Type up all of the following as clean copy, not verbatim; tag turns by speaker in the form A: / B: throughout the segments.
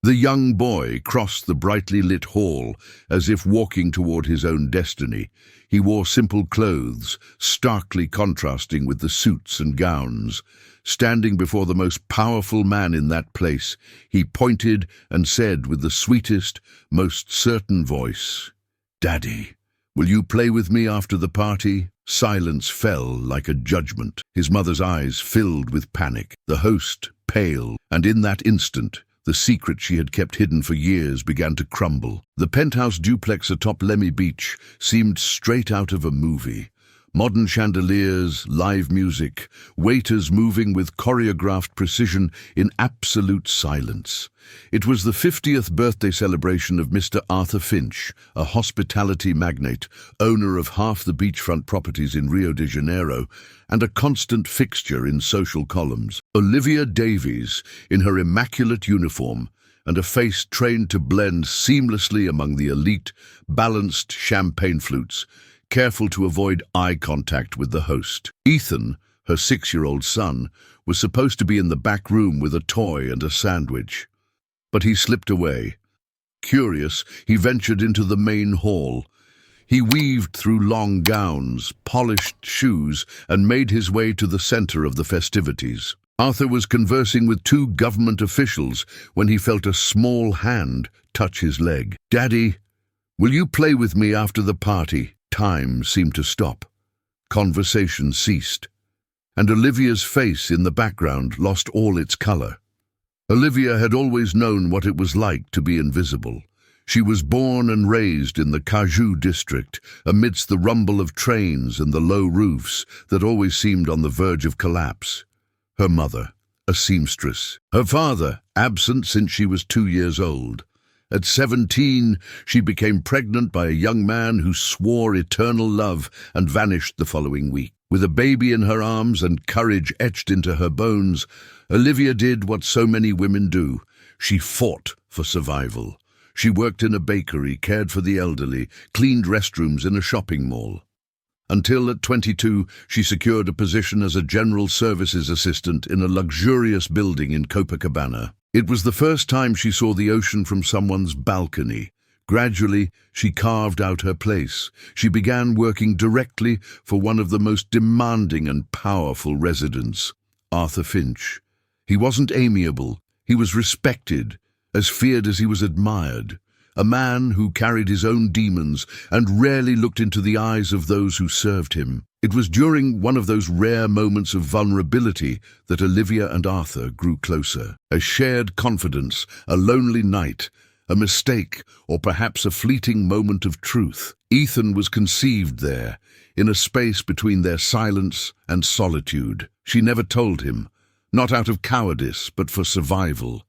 A: The young boy crossed the brightly lit hall as if walking toward his own destiny. He wore simple clothes, starkly contrasting with the suits and gowns. Standing before the most powerful man in that place, he pointed and said with the sweetest, most certain voice, "Daddy, will you play with me after the party?" Silence fell like a judgment. His mother's eyes filled with panic, the host pale, and in that instant, the secret she had kept hidden for years began to crumble. The penthouse duplex atop Lemmy Beach seemed straight out of a movie. Modern chandeliers, live music, waiters moving with choreographed precision in absolute silence. It was the 50th birthday celebration of Mr. Arthur Finch, a hospitality magnate, owner of half the beachfront properties in Rio de Janeiro, and a constant fixture in social columns. Olivia Davies, in her immaculate uniform, and a face trained to blend seamlessly among the elite, balanced champagne flutes, careful to avoid eye contact with the host. Ethan, her 6-year-old son, was supposed to be in the back room with a toy and a sandwich. But he slipped away. Curious, he ventured into the main hall. He weaved through long gowns, polished shoes, and made his way to the center of the festivities. Arthur was conversing with 2 government officials when he felt a small hand touch his leg. "Daddy, will you play with me after the party?" Time seemed to stop. Conversation ceased, and Olivia's face in the background lost all its color. Olivia had always known what it was like to be invisible. She was born and raised in the Caju district, amidst the rumble of trains and the low roofs that always seemed on the verge of collapse. Her mother, a seamstress. Her father, absent since she was 2 years old. At 17, she became pregnant by a young man who swore eternal love and vanished the following week. With a baby in her arms and courage etched into her bones, Olivia did what so many women do. She fought for survival. She worked in a bakery, cared for the elderly, cleaned restrooms in a shopping mall. Until at 22, she secured a position as a general services assistant in a luxurious building in Copacabana. It was the first time she saw the ocean from someone's balcony. Gradually, she carved out her place. She began working directly for one of the most demanding and powerful residents, Arthur Finch. He wasn't amiable. He was respected, as feared as he was admired. A man who carried his own demons and rarely looked into the eyes of those who served him. It was during one of those rare moments of vulnerability that Olivia and Arthur grew closer. A shared confidence, a lonely night, a mistake, or perhaps a fleeting moment of truth. Ethan was conceived there, in a space between their silence and solitude. She never told him, not out of cowardice, but for survival.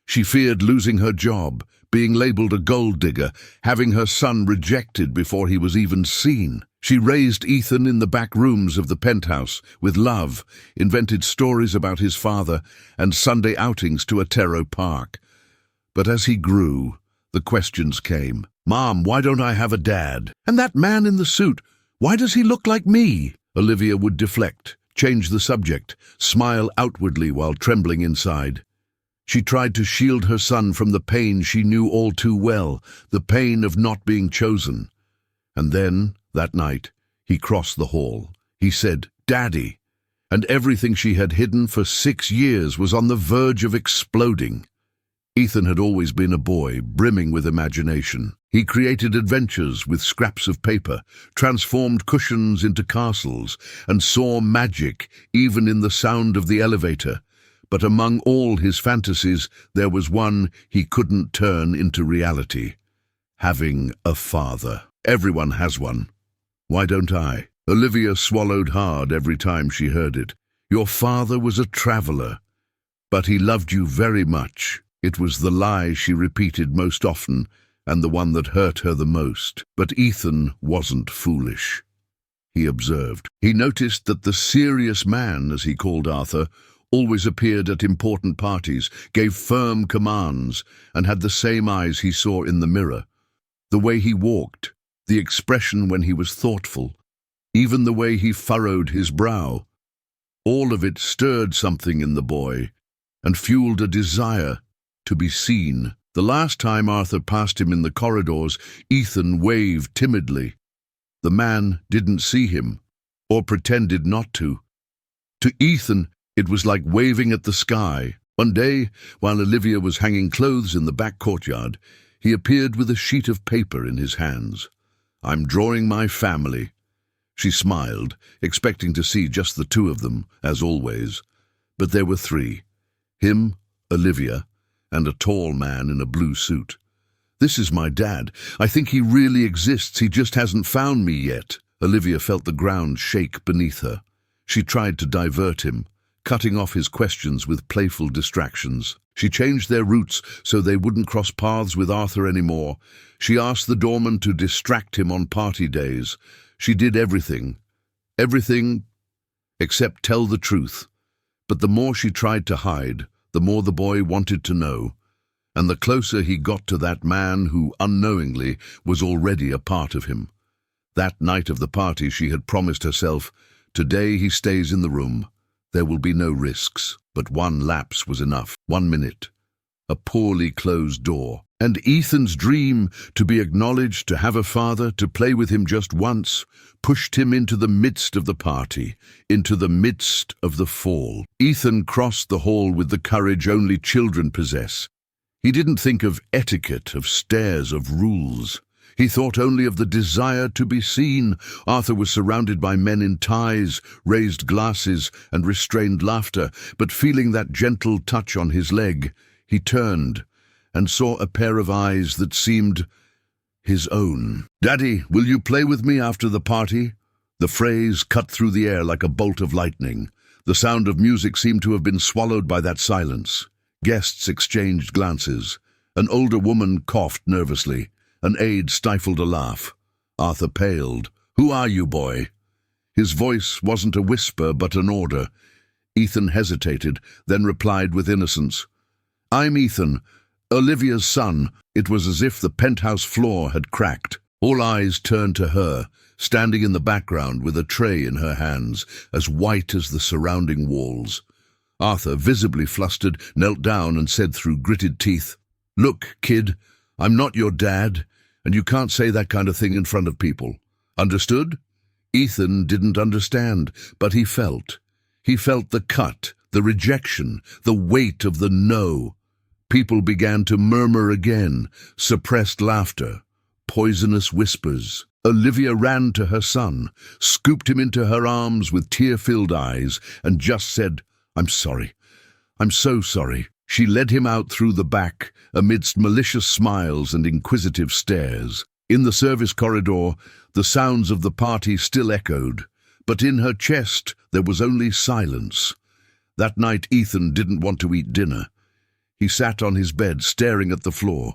A: She feared losing her job, being labeled a gold digger, having her son rejected before he was even seen. She raised Ethan in the back rooms of the penthouse with love, invented stories about his father, and Sunday outings to Otero Park. But as he grew, the questions came. "Mom, why don't I have a dad? And that man in the suit, why does he look like me?" Olivia would deflect, change the subject, smile outwardly while trembling inside. She tried to shield her son from the pain she knew all too well, the pain of not being chosen. And then, that night, he crossed the hall. He said, "Daddy," and everything she had hidden for 6 years was on the verge of exploding. Ethan had always been a boy, brimming with imagination. He created adventures with scraps of paper, transformed cushions into castles, and saw magic even in the sound of the elevator. But among all his fantasies, there was one he couldn't turn into reality. Having a father. Everyone has one. Why don't I? Olivia swallowed hard every time she heard it. Your father was a traveler, but he loved you very much. It was the lie she repeated most often, and the one that hurt her the most. But Ethan wasn't foolish. He observed. He noticed that the serious man, as he called Arthur, always appeared at important parties, gave firm commands, and had the same eyes he saw in the mirror. The way he walked, the expression when he was thoughtful, even the way he furrowed his brow. All of it stirred something in the boy, and fueled a desire to be seen. The last time Arthur passed him in the corridors, Ethan waved timidly. The man didn't see him, or pretended not to. To Ethan, it was like waving at the sky. One day, while Olivia was hanging clothes in the back courtyard, he appeared with a sheet of paper in his hands. "I'm drawing my family." She smiled, expecting to see just the two of them, as always. But there were three: him, Olivia, and a tall man in a blue suit. "This is my dad. I think he really exists. He just hasn't found me yet." Olivia felt the ground shake beneath her. She tried to divert him, cutting off his questions with playful distractions. She changed their routes so they wouldn't cross paths with Arthur anymore. She asked the doorman to distract him on party days. She did everything except tell the truth. But the more she tried to hide, the more the boy wanted to know. And the closer he got to that man who, unknowingly, was already a part of him. That night of the party she had promised herself, "Today he stays in the room. There will be no risks." But one lapse was enough. 1 minute. A poorly closed door. And Ethan's dream, to be acknowledged, to have a father, to play with him just once, pushed him into the midst of the party, into the midst of the fall. Ethan crossed the hall with the courage only children possess. He didn't think of etiquette, of stairs, of rules. He thought only of the desire to be seen. Arthur was surrounded by men in ties, raised glasses, and restrained laughter, but feeling that gentle touch on his leg, he turned and saw a pair of eyes that seemed his own. "Daddy, will you play with me after the party?" The phrase cut through the air like a bolt of lightning. The sound of music seemed to have been swallowed by that silence. Guests exchanged glances. An older woman coughed nervously. An aide stifled a laugh. Arthur paled. "Who are you, boy?" His voice wasn't a whisper, but an order. Ethan hesitated, then replied with innocence, "I'm Ethan, Olivia's son." It was as if the penthouse floor had cracked. All eyes turned to her, standing in the background with a tray in her hands, as white as the surrounding walls. Arthur, visibly flustered, knelt down and said through gritted teeth, "Look, kid, I'm not your dad, and you can't say that kind of thing in front of people. Understood?" Ethan didn't understand, but he felt. He felt the cut, the rejection, the weight of the no. People began to murmur again, suppressed laughter, poisonous whispers. Olivia ran to her son, scooped him into her arms with tear-filled eyes, and just said, "I'm sorry. I'm so sorry." She led him out through the back, amidst malicious smiles and inquisitive stares. In the service corridor, the sounds of the party still echoed, but in her chest there was only silence. That night Ethan didn't want to eat dinner. He sat on his bed, staring at the floor.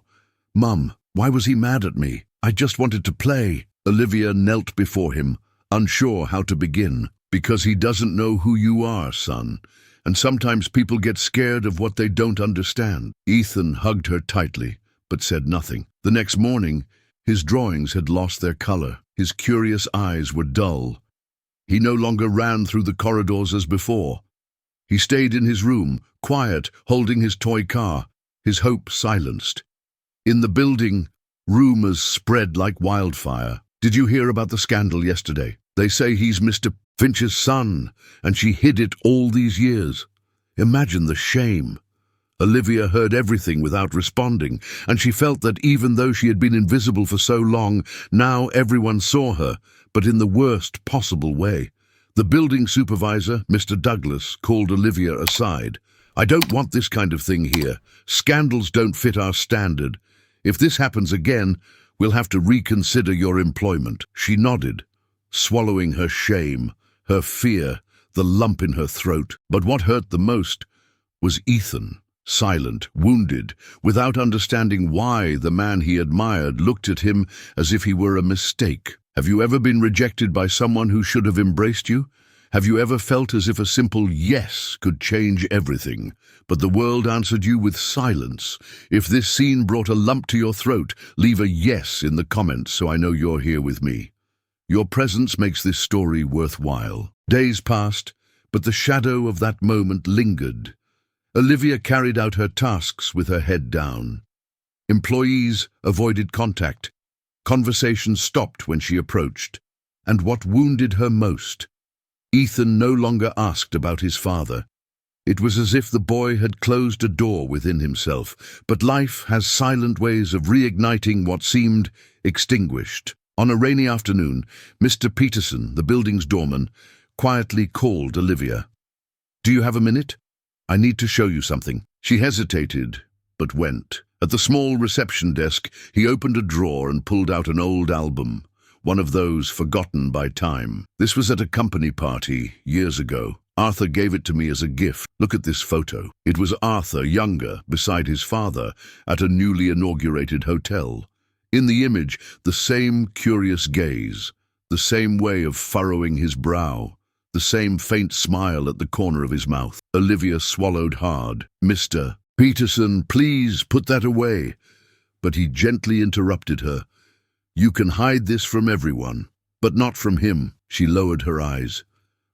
A: "Mum, why was he mad at me? I just wanted to play." Olivia knelt before him, unsure how to begin. "Because he doesn't know who you are, son. And sometimes people get scared of what they don't understand." Ethan hugged her tightly, but said nothing. The next morning, his drawings had lost their color. His curious eyes were dull. He no longer ran through the corridors as before. He stayed in his room, quiet, holding his toy car, his hope silenced. In the building, rumors spread like wildfire. "Did you hear about the scandal yesterday? They say he's Mr. Finch's son, and she hid it all these years." Imagine the shame. Olivia heard everything without responding, and she felt that even though she had been invisible for so long, now everyone saw her, but in the worst possible way. The building supervisor, Mr. Douglas, called Olivia aside. "I don't want this kind of thing here. Scandals don't fit our standard. If this happens again, we'll have to reconsider your employment." She nodded, swallowing her shame, her fear, the lump in her throat. But what hurt the most was Ethan, silent, wounded, without understanding why the man he admired looked at him as if he were a mistake. Have you ever been rejected by someone who should have embraced you? Have you ever felt as if a simple yes could change everything, but the world answered you with silence? If this scene brought a lump to your throat, leave a yes in the comments so I know you're here with me. Your presence makes this story worthwhile. Days passed, but the shadow of that moment lingered. Olivia carried out her tasks with her head down. Employees avoided contact. Conversation stopped when she approached. And what wounded her most, Ethan no longer asked about his father. It was as if the boy had closed a door within himself, but life has silent ways of reigniting what seemed extinguished. On a rainy afternoon, Mr. Peterson, the building's doorman, quietly called Olivia. "Do you have a minute? I need to show you something." She hesitated, but went. At the small reception desk, he opened a drawer and pulled out an old album, one of those forgotten by time. "This was at a company party years ago. Arthur gave it to me as a gift. Look at this photo." It was Arthur, younger, beside his father, at a newly inaugurated hotel. In the image, the same curious gaze, the same way of furrowing his brow, the same faint smile at the corner of his mouth. Olivia swallowed hard. "Mr. Peterson, please put that away." But he gently interrupted her. "You can hide this from everyone, but not from him." She lowered her eyes.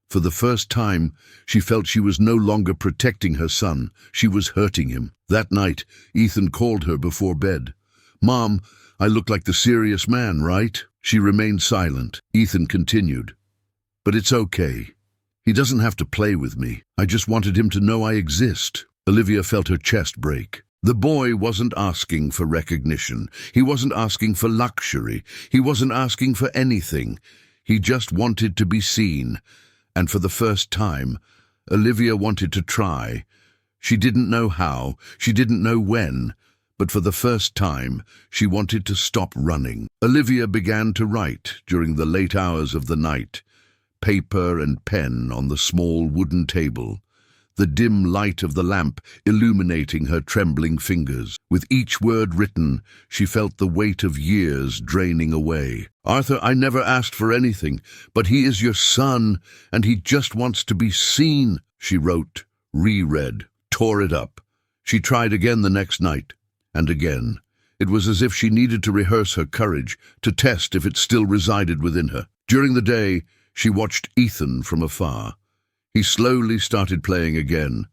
A: For the first time, she felt she was no longer protecting her son. She was hurting him. That night, Ethan called her before bed. "Mom, I look like the serious man, right?" She remained silent. Ethan continued. "But it's okay. He doesn't have to play with me. I just wanted him to know I exist." Olivia felt her chest break. The boy wasn't asking for recognition. He wasn't asking for luxury. He wasn't asking for anything. He just wanted to be seen. And for the first time, Olivia wanted to try. She didn't know how, she didn't know when, but for the first time, she wanted to stop running. Olivia began to write during the late hours of the night, paper and pen on the small wooden table, the dim light of the lamp illuminating her trembling fingers. With each word written, she felt the weight of years draining away. "Arthur, I never asked for anything, but he is your son, and he just wants to be seen," she wrote, reread, tore it up. She tried again the next night, and again. It was as if she needed to rehearse her courage, to test if it still resided within her. During the day, she watched Ethan from afar. He slowly started playing again,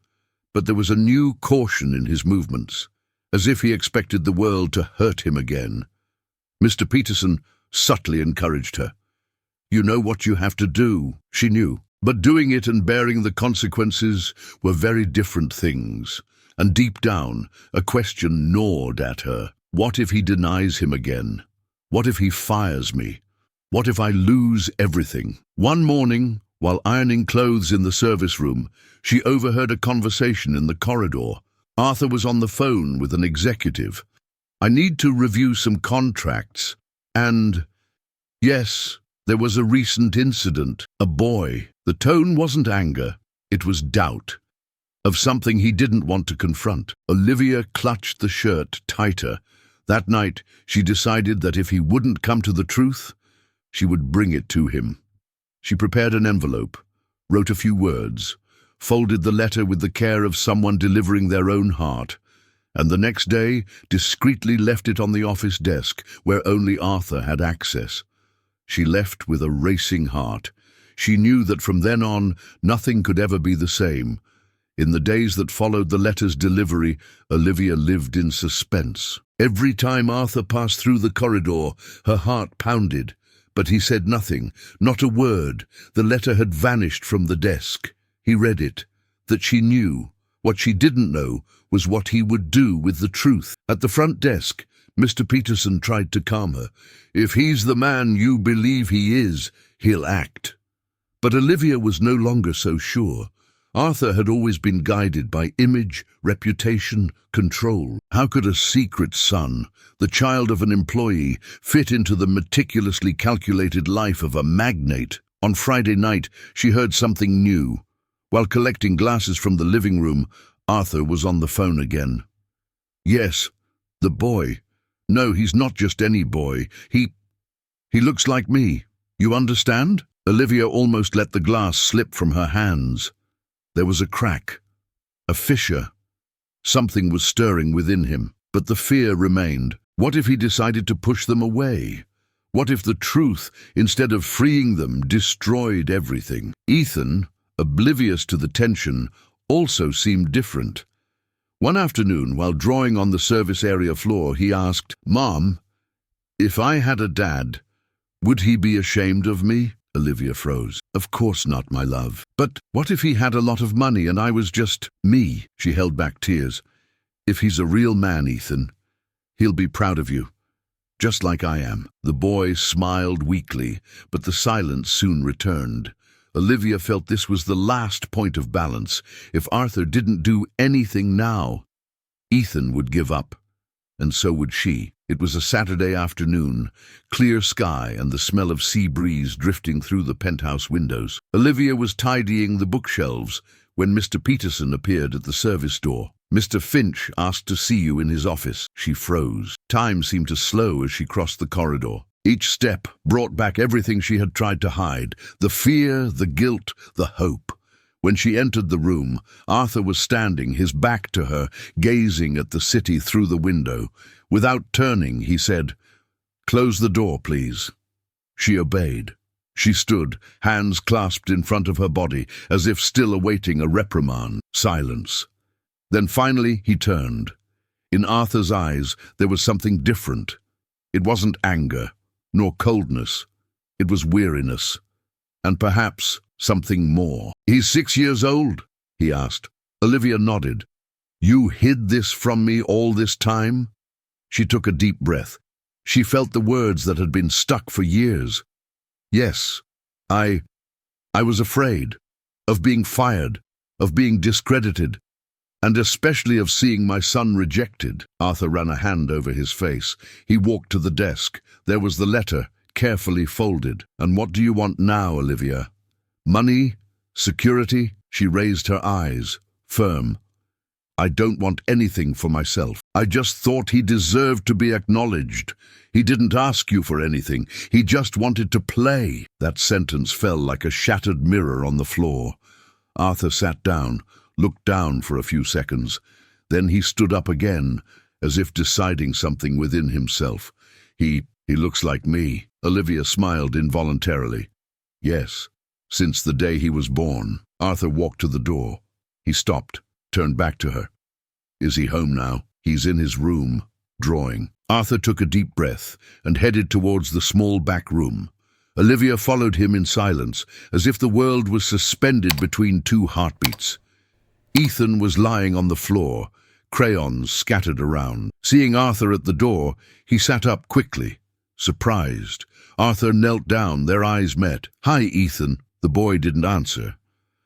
A: but there was a new caution in his movements, as if he expected the world to hurt him again. Mr. Peterson subtly encouraged her. "You know what you have to do," she knew. But doing it and bearing the consequences were very different things, and deep down, a question gnawed at her. What if he denies him again? What if he fires me? What if I lose everything? One morning, while ironing clothes in the service room, she overheard a conversation in the corridor. Arthur was on the phone with an executive. "I need to review some contracts. And, yes, there was a recent incident. A boy." The tone wasn't anger, it was doubt, of something he didn't want to confront. Olivia clutched the shirt tighter. That night, she decided that if he wouldn't come to the truth, she would bring it to him. She prepared an envelope, wrote a few words, folded the letter with the care of someone delivering their own heart, and the next day discreetly left it on the office desk where only Arthur had access. She left with a racing heart. She knew that from then on, nothing could ever be the same. In the days that followed the letter's delivery, Olivia lived in suspense. Every time Arthur passed through the corridor, her heart pounded. But he said nothing, not a word. The letter had vanished from the desk. He read it, that she knew. What she didn't know was what he would do with the truth. At the front desk, Mr. Peterson tried to calm her. "If he's the man you believe he is, he'll act." But Olivia was no longer so sure. Arthur had always been guided by image, reputation, control. How could a secret son, the child of an employee, fit into the meticulously calculated life of a magnate? On Friday night, she heard something new. While collecting glasses from the living room, Arthur was on the phone again. "Yes, the boy. No, he's not just any boy. He looks like me. You understand?" Olivia almost let the glass slip from her hands. There was a crack, a fissure. Something was stirring within him, but the fear remained. What if he decided to push them away? What if the truth, instead of freeing them, destroyed everything? Ethan, oblivious to the tension, also seemed different. One afternoon, while drawing on the service area floor, he asked, "Mom, if I had a dad, would he be ashamed of me?" Olivia froze. "Of course not, my love. But what if he had a lot of money and I was just me?" She held back tears. "If he's a real man, Ethan, he'll be proud of you, just like I am." The boy smiled weakly, but the silence soon returned. Olivia felt this was the last point of balance. If Arthur didn't do anything now, Ethan would give up, and so would she. It was a Saturday afternoon, clear sky and the smell of sea breeze drifting through the penthouse windows. Olivia was tidying the bookshelves when Mr. Peterson appeared at the service door. "Mr. Finch asked to see you in his office." She froze. Time seemed to slow as she crossed the corridor. Each step brought back everything she had tried to hide, the fear, the guilt, the hope. When she entered the room, Arthur was standing, his back to her, gazing at the city through the window. Without turning, he said, "Close the door, please." She obeyed. She stood, hands clasped in front of her body, as if still awaiting a reprimand. Silence. Then finally he turned. In Arthur's eyes there was something different. It wasn't anger, nor coldness. It was weariness, and perhaps something more. "He's 6 years old?" he asked. Olivia nodded. "You hid this from me all this time?" She took a deep breath. She felt the words that had been stuck for years. "Yes, I was afraid. Of being fired, of being discredited, and especially of seeing my son rejected." Arthur ran a hand over his face. He walked to the desk. There was the letter, carefully folded. "And what do you want now, Olivia? Money? Security?" She raised her eyes, firm. "I don't want anything for myself. I just thought he deserved to be acknowledged. He didn't ask you for anything. He just wanted to play." That sentence fell like a shattered mirror on the floor. Arthur sat down, looked down for a few seconds. Then he stood up again, as if deciding something within himself. He looks like me." Olivia smiled involuntarily. "Yes, since the day he was born." Arthur walked to the door. He stopped, turned back to her. "Is he home now?" "He's in his room, drawing." Arthur took a deep breath and headed towards the small back room. Olivia followed him in silence, as if the world was suspended between two heartbeats. Ethan was lying on the floor, crayons scattered around. Seeing Arthur at the door, he sat up quickly, surprised. Arthur knelt down, their eyes met. "Hi, Ethan." The boy didn't answer.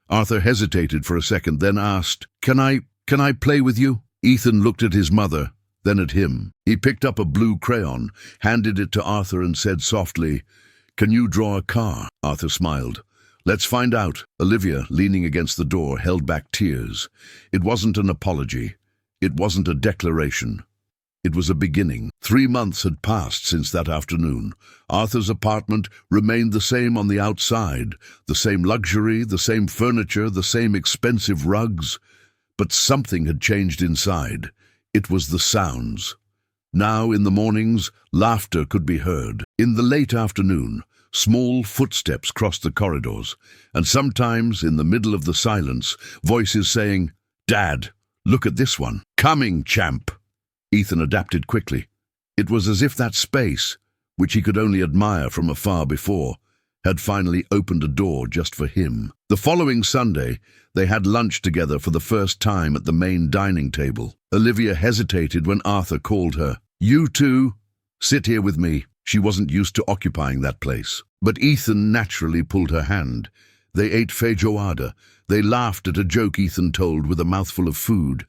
A: Arthur hesitated for a second, then asked, Can I play with you?" Ethan looked at his mother, then at him. He picked up a blue crayon, handed it to Arthur and said softly, "Can you draw a car?" Arthur smiled. "Let's find out." Olivia, leaning against the door, held back tears. It wasn't an apology. It wasn't a declaration. It was a beginning. 3 months had passed since that afternoon. Arthur's apartment remained the same on the outside, the same luxury, the same furniture, the same expensive rugs. But something had changed inside. It was the sounds. Now, in the mornings, laughter could be heard. In the late afternoon, small footsteps crossed the corridors, and sometimes, in the middle of the silence, voices saying, "Dad, look at this one. Coming, champ." Ethan adapted quickly. It was as if that space, which he could only admire from afar before, had finally opened a door just for him. The following Sunday, they had lunch together for the first time at the main dining table. Olivia hesitated when Arthur called her. "You two, sit here with me." She wasn't used to occupying that place. But Ethan naturally pulled her hand. They ate feijoada. They laughed at a joke Ethan told with a mouthful of food.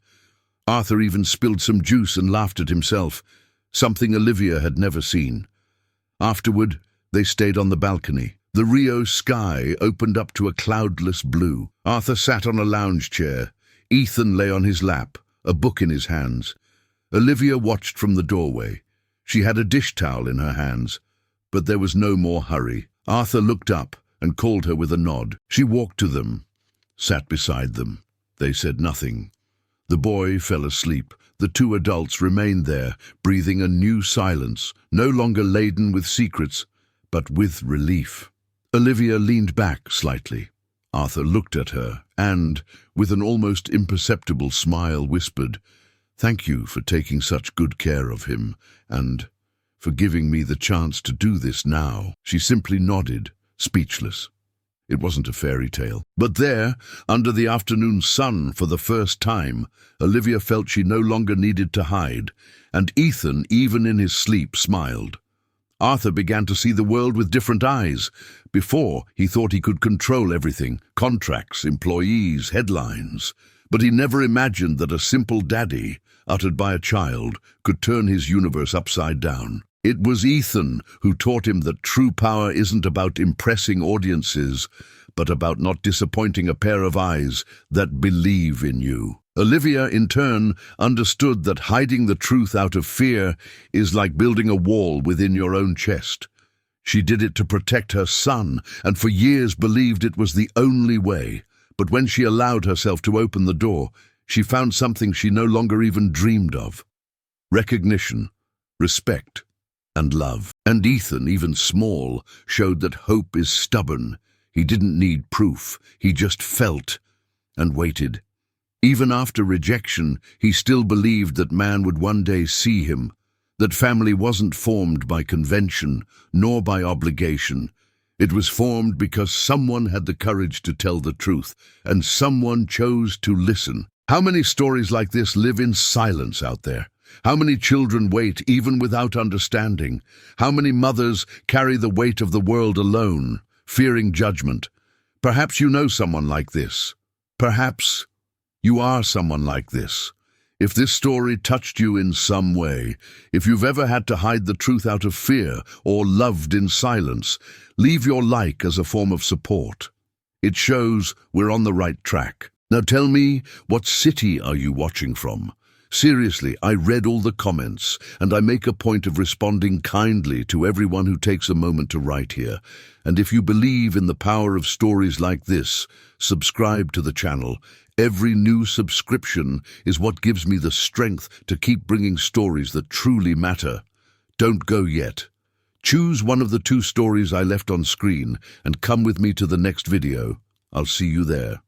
A: Arthur even spilled some juice and laughed at himself, something Olivia had never seen. Afterward, they stayed on the balcony. The Rio sky opened up to a cloudless blue. Arthur sat on a lounge chair. Ethan lay on his lap, a book in his hands. Olivia watched from the doorway. She had a dish towel in her hands, but there was no more hurry. Arthur looked up and called her with a nod. She walked to them, sat beside them. They said nothing. The boy fell asleep. The two adults remained there, breathing a new silence, no longer laden with secrets, but with relief. Olivia leaned back slightly. Arthur looked at her and, with an almost imperceptible smile, whispered, "Thank you for taking such good care of him, and for giving me the chance to do this now." She simply nodded, speechless. It wasn't a fairy tale. But there, under the afternoon sun for the first time, Olivia felt she no longer needed to hide, and Ethan, even in his sleep, smiled. Arthur began to see the world with different eyes. Before, he thought he could control everything: contracts, employees, headlines. But he never imagined that a simple daddy, uttered by a child, could turn his universe upside down. It was Ethan who taught him that true power isn't about impressing audiences, but about not disappointing a pair of eyes that believe in you. Olivia, in turn, understood that hiding the truth out of fear is like building a wall within your own chest. She did it to protect her son, and for years believed it was the only way. But when she allowed herself to open the door, she found something she no longer even dreamed of: recognition, respect, and love. And Ethan, even small, showed that hope is stubborn. He didn't need proof. He just felt and waited. Even after rejection, he still believed that man would one day see him, that family wasn't formed by convention nor by obligation. It was formed because someone had the courage to tell the truth, and someone chose to listen. How many stories like this live in silence out there? How many children wait even without understanding? How many mothers carry the weight of the world alone, fearing judgment? Perhaps you know someone like this. Perhaps you are someone like this. If this story touched you in some way, if you've ever had to hide the truth out of fear or loved in silence, leave your like as a form of support. It shows we're on the right track. Now tell me, what city are you watching from? Seriously, I read all the comments, and I make a point of responding kindly to everyone who takes a moment to write here. And if you believe in the power of stories like this, subscribe to the channel. Every new subscription is what gives me the strength to keep bringing stories that truly matter. Don't go yet. Choose one of the 2 stories I left on screen and come with me to the next video. I'll see you there.